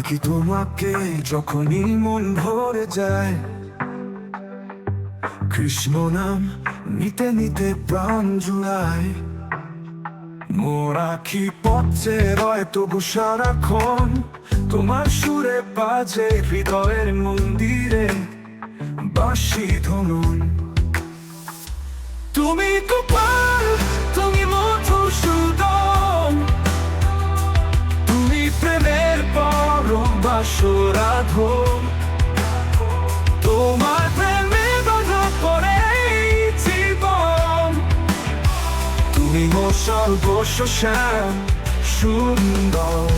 ডাকি তোমাকে যখনই মন ভরে যায়, কৃষ্ণ নাম নিতে নিতে প্রাণ জুড়ায়। মোর আখি পথে রয় তবু সারাক্ষণ তোমার সুরে বাজে হৃদয়ের মন্দিরে বাঁশি ধনুন। তুমি গোপাল, তুমি মধুসূদন, তুমি প্রেমের পরম বাসরাধন। তোমার প্রেমে বাঁধা পড়ে এই জীবন, তুমি মোর সর্বস্ব শ্যাম সুন্দর।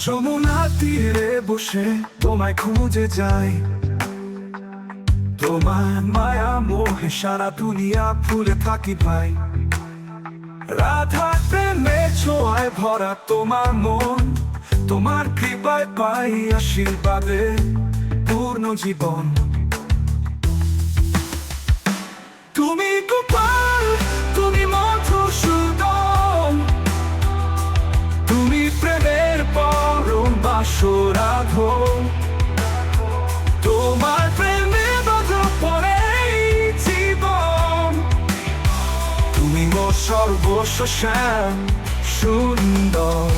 যমুনা তীরে বসে তোমায় খুঁজে যাই, তোমার মায়া মোহে সারা দুনিয়া ভুলে থাকি ভাই। রাধা প্রেমে ছোঁয়ায় ভরা তোমার মন, তোমার কৃপায় পাই আশীর্বাদে পূর্ণ জীবন। তুমি গোপাল, তুমি মধুসূদন, তুমি প্রেমের পরম বাসরাধন। তোমার প্রেমে বাঁধা পড়ে এই জীবন, তুমি মোর সর্বস্ব শ্যাম সুন্দর।